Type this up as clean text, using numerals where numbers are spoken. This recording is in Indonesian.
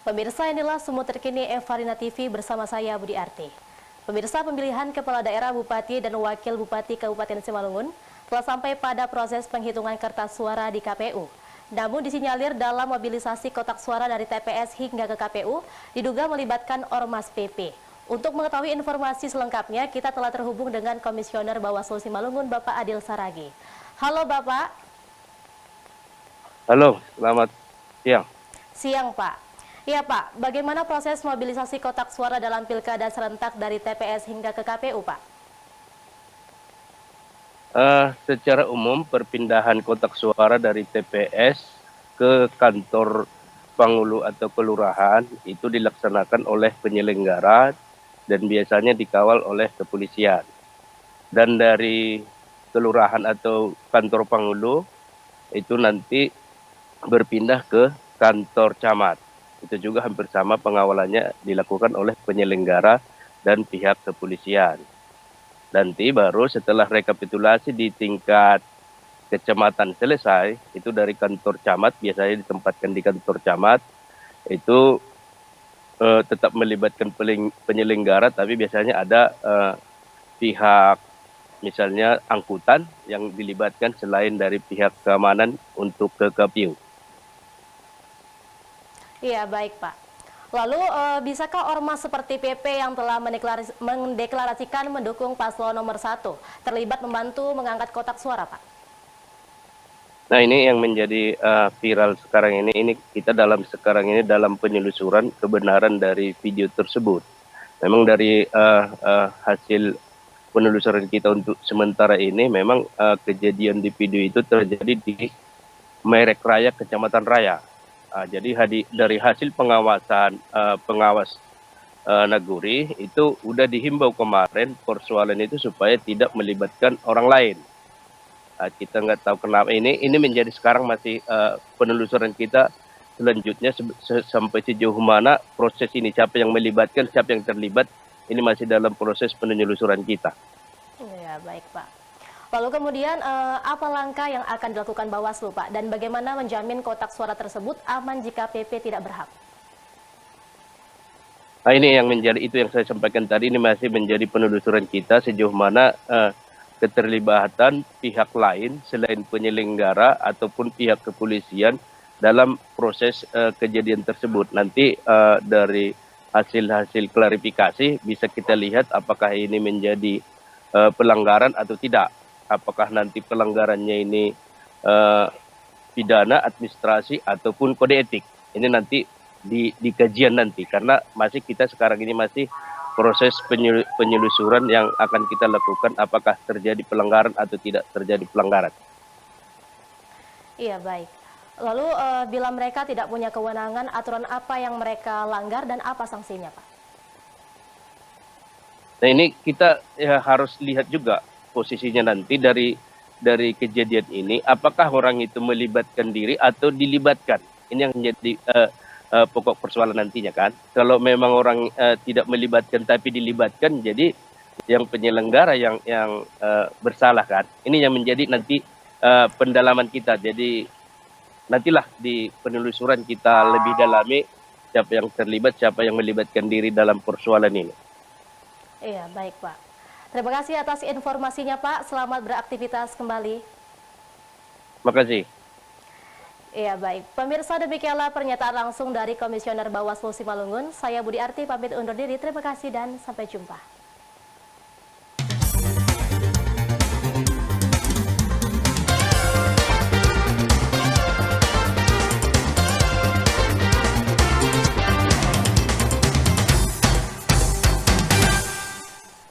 Pemirsa, inilah semua terkini Evarina TV bersama saya Budi Arti. Pemirsa, pemilihan kepala daerah, bupati, dan wakil bupati Kabupaten Simalungun telah sampai pada proses penghitungan kertas suara di KPU. Namun disinyalir dalam mobilisasi kotak suara dari TPS hingga ke KPU diduga melibatkan Ormas PP. Untuk mengetahui informasi selengkapnya, kita telah terhubung dengan Komisioner Bawaslu Simalungun, Bapak Adil Saragi. Halo Bapak. Halo, selamat siang. Siang Pak. Iya Pak, bagaimana proses mobilisasi kotak suara dalam pilkada serentak dari TPS hingga ke KPU Pak? Secara umum perpindahan kotak suara dari TPS ke kantor Pangulu atau kelurahan itu dilaksanakan oleh penyelenggara dan biasanya dikawal oleh kepolisian. Dan dari kelurahan atau kantor Pangulu itu nanti berpindah ke kantor camat. Itu juga hampir sama pengawalannya dilakukan oleh penyelenggara dan pihak kepolisian. Nanti baru setelah rekapitulasi di tingkat kecamatan selesai, itu dari kantor camat, biasanya ditempatkan di kantor camat, itu tetap melibatkan penyelenggara, tapi biasanya ada pihak misalnya angkutan yang dilibatkan selain dari pihak keamanan untuk ke KPU. Iya, baik Pak. Lalu bisakah ormas seperti PP yang telah mendeklarasikan mendukung paslon nomor 1 terlibat membantu mengangkat kotak suara Pak? Nah, ini yang menjadi viral sekarang ini kita sekarang ini dalam penelusuran kebenaran dari video tersebut. Memang dari hasil penelusuran kita untuk sementara ini memang kejadian di video itu terjadi di Merek Raya, Kecamatan Raya. Jadi dari hasil pengawasan pengawas Naguri itu udah dihimbau kemarin persoalan itu supaya tidak melibatkan orang lain. Kita nggak tahu kenapa ini menjadi sekarang masih penelusuran kita selanjutnya sampai sejauh mana proses ini, siapa yang melibatkan, siapa yang terlibat, ini masih dalam proses penelusuran kita. Ya, baik Pak. Lalu kemudian apa langkah yang akan dilakukan Bawaslu Pak, dan bagaimana menjamin kotak suara tersebut aman jika PP tidak berhak? Nah, ini yang menjadi itu yang saya sampaikan tadi, ini masih menjadi penelusuran kita sejauh mana keterlibatan pihak lain selain penyelenggara ataupun pihak kepolisian dalam proses kejadian tersebut. Nanti dari hasil-hasil klarifikasi bisa kita lihat apakah ini menjadi pelanggaran atau tidak. Apakah nanti pelanggarannya ini pidana, administrasi, ataupun kode etik. Ini nanti di kajian nanti, karena masih kita sekarang ini masih proses penyelusuran yang akan kita lakukan apakah terjadi pelanggaran atau tidak terjadi pelanggaran. Iya, baik. Lalu bila mereka tidak punya kewenangan, aturan apa yang mereka langgar dan apa sanksinya Pak? Nah, ini kita harus lihat juga posisinya nanti dari kejadian ini, apakah orang itu melibatkan diri atau dilibatkan. Ini yang menjadi pokok persoalan nantinya kan. Kalau memang orang tidak melibatkan tapi dilibatkan, jadi yang penyelenggara yang bersalah kan. Ini yang menjadi nanti pendalaman kita. Jadi nantilah di penelusuran kita lebih dalami siapa yang terlibat, siapa yang melibatkan diri dalam persoalan ini. Iya, baik Pak. Terima kasih atas informasinya Pak. Selamat beraktivitas kembali. Terima kasih. Iya, baik. Pemirsa, demikianlah pernyataan langsung dari Komisioner Bawaslu Simalungun. Saya Budi Arti pamit undur diri. Terima kasih dan sampai jumpa.